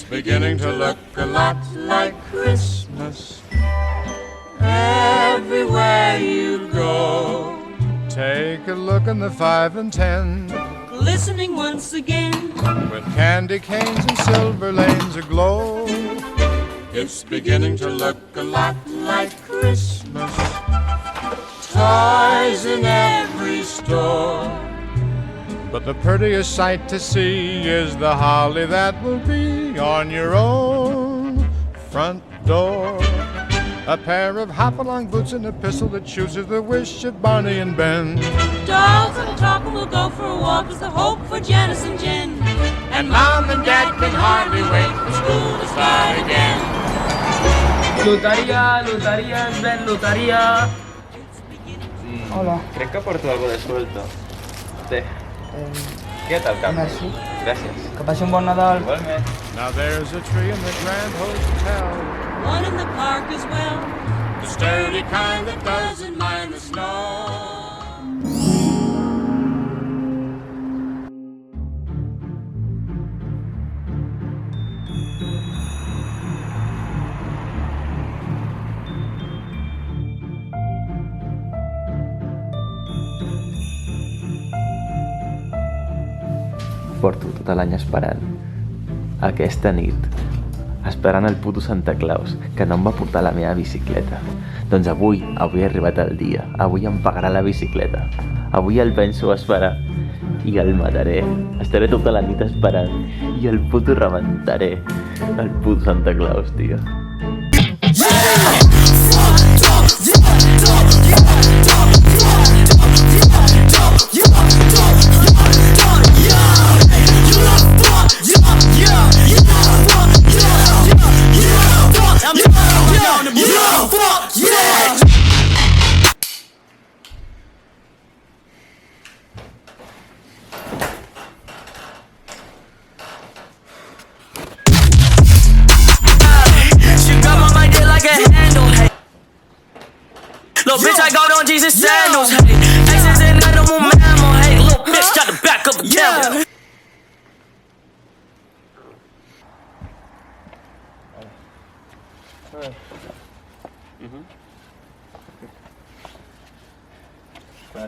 beginning to look a lot like Christmas everywhere you go. Take a look in the 5 and 10, glistening once again, with candy canes and silver lanes aglow. It's beginning to look a lot like Christmas, toys in every store. But the prettiest sight to see is the holly that will be on your own front door. A pair of hop-along boots and a pistol that chooses the wish of Barney and Ben. Dolls that'll talk and we'll go for a walk is the hope for Janice and Jen. And Mom and Dad can hardly wait for school to start again. Loteria, ens ven loteria. Hola. Crec que porto alguna de suelto. Té. Quédate al camp. Merci. Gràcies. Que passi un bon Nadal. Igualment. Now there's a tree in the Grand Hotel, One in the park as well, the sturdy kind that doesn't mind the snow. Porto tot l'any esperant aquesta nit, esperant el puto Santa Claus, que no em va portar la meva bicicleta. Doncs avui ha arribat el dia, avui em pagarà la bicicleta, avui el penso esperar i el mataré. Estaré tota la nit esperant i el puto rebentaré, el puto Santa Claus, tio. Little bitch, I got on Jesus sandals. Hey, X's in animal mammal. Hey, little bitch, got the back of a camel.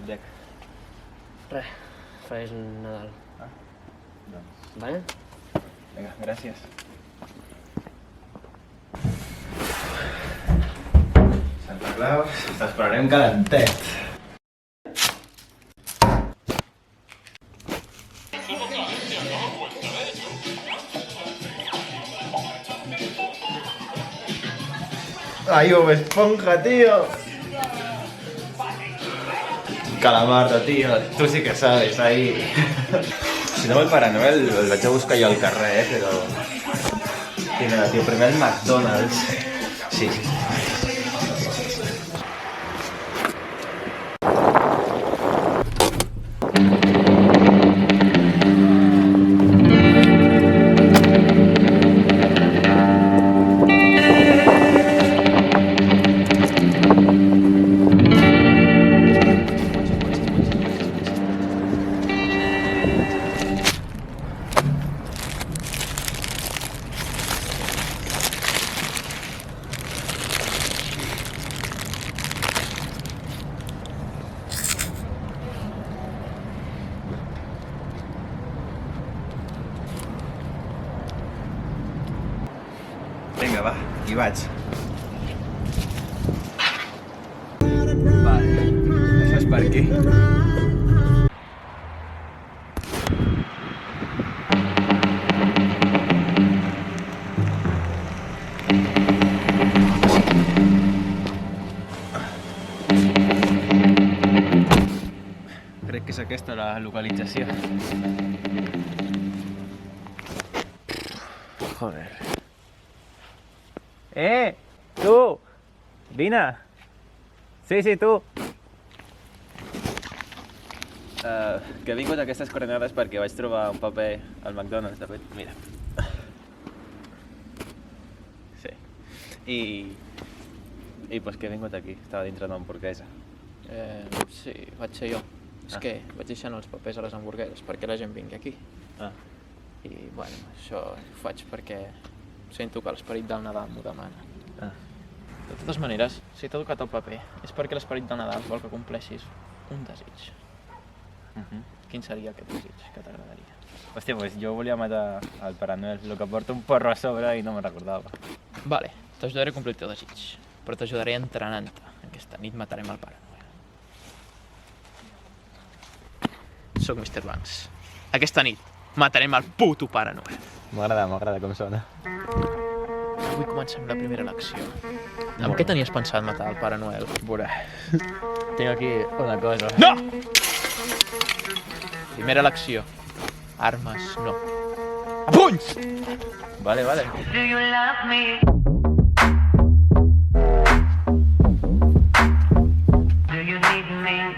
Dec. Res, fes Nadal. Doncs. Vale? Vinga, gràcies. Santa Claus, t'esperarem calentet. Ay, Bob Esponja, tío. Calamardo, tío. Tú sí que sabes, ahí. Si no, el Pare Noel el vaig a buscar jo al carrer, però... Mira, tio, primer el McDonald's. Sí, sí. Vinga, va, hi vaig. Vale, això és per aquí. Crec que és aquesta la localització. Joder. Tu! Vine! Sí, tu! Que he vingut a aquestes coordenades perquè vaig trobar un paper al McDonald's, de fet, mira. Sí. I pues que he vingut aquí, estava dintre d'una hamburguesa. Sí, vaig ser jo. És que vaig deixant els papers a les hamburgueses perquè la gent vingui aquí. Ah. I, bueno, això ho faig perquè sento que l'esperit del Nadal m'ho demana. De totes maneres, si t'ha tocat el paper, és perquè l'esperit del Nadal vol que compleixis un desig. Quin seria aquest desig que t'agradaria? Hòstia, doncs jo volia matar el Pare Noel, el que porta un porro a sobre i no me'n recordava. Vale, t'ajudaré a complir el teu desig, però t'ajudaré entrenant-te. Aquesta nit matarem el Pare Noel. Soc Mr. Banks. Aquesta nit matarem el puto Pare Noel. M'agrada com sona. Avui comencem la primera elecció. Amb què tenies pensat matar el Pare Noel? Veure, tinc aquí una cosa. No! Primera elecció. Armes, no. A punys! Vale. Do you love me? Do you need me?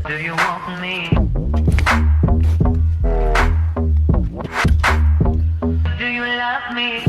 Do you want me? Do you love me?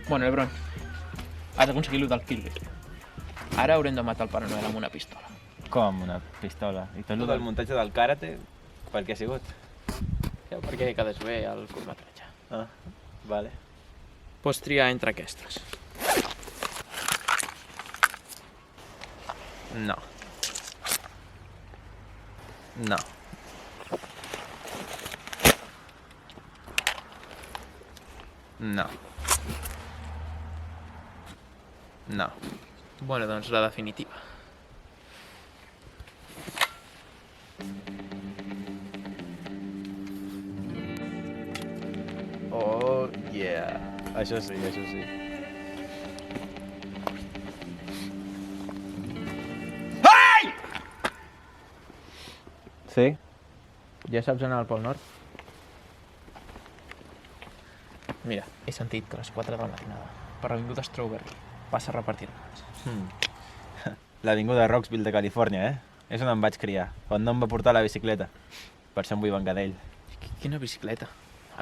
Bueno, Lebron, has aconseguit l'1 del Kill Bill. Ara haurem de matar el Pare Noel amb una pistola. Com amb una pistola? I tot el del muntatge del karate, per què ha sigut? Ja, perquè quedes bé al curtmetratge. Ah, vale. Pots triar entre aquestes. No. No. No. No. Bueno, doncs la definitiva. Oh, yeah. Això sí, això sí. Ai! Sí? Ja saps anar al Pol Nord? Mira, he sentit que a les 4 de la matinada, per l'avinguda Strawberry, passa a repartir mans. L'avinguda Rocksville de Califòrnia, eh? És on em vaig criar, on no em va portar la bicicleta. Per això em vull vengar d'ell. Quina bicicleta?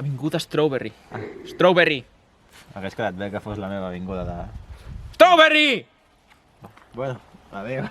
Avinguda Strawberry. Strawberry! Hagués quedat bé que fos la meva avinguda de... Strawberry! Bueno, adéu.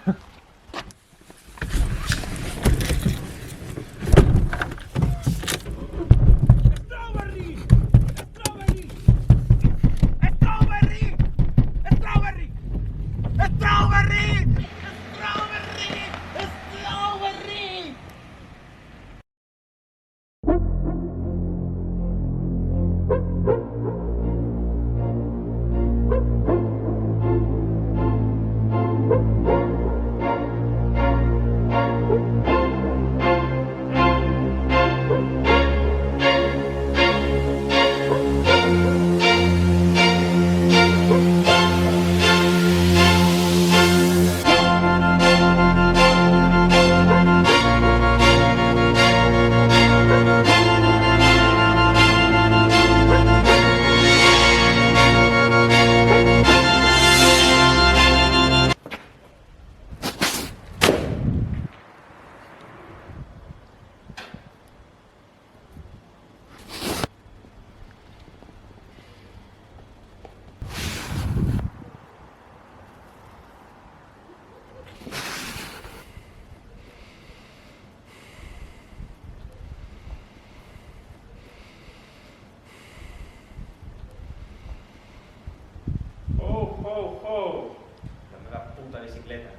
La meva puta bicicleta.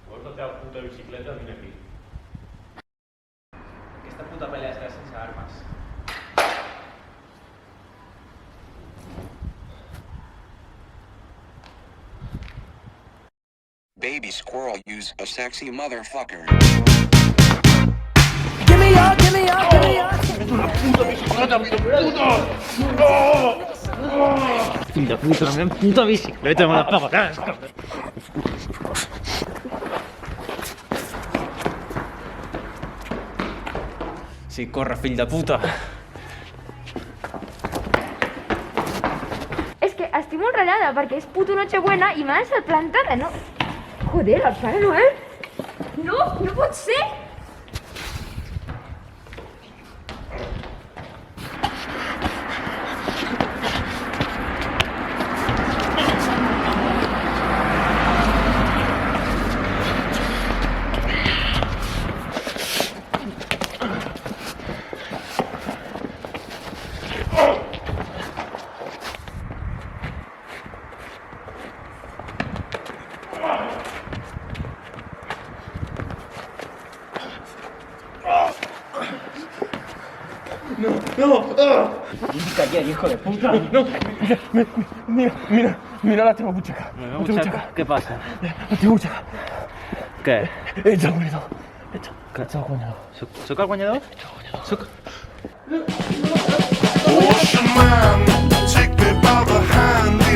Vols la teva puta bicicleta? Vine aquí. Aquesta puta pelea serà sense armes. baby squirrel use a sexy motherfucker. Give me your, give me your, give me your. Fill de puta, la meva puta bicicleta me la pagaràs, cabrón. Sí, corre, fill de puta. És que estic molt ratllada perquè és puto Nochebuena i m'ha deixat plantada, no? Joder, el Pare Noel? No, no pot ser! Calla, hijo de puta. No, mira la teva butxaca. La butxaca? Què passa? La teva butxaca. Què? Ets el guanyador. Ets el guanyador. Soc el guanyador? Soc... Wash your mind, take me by the hand.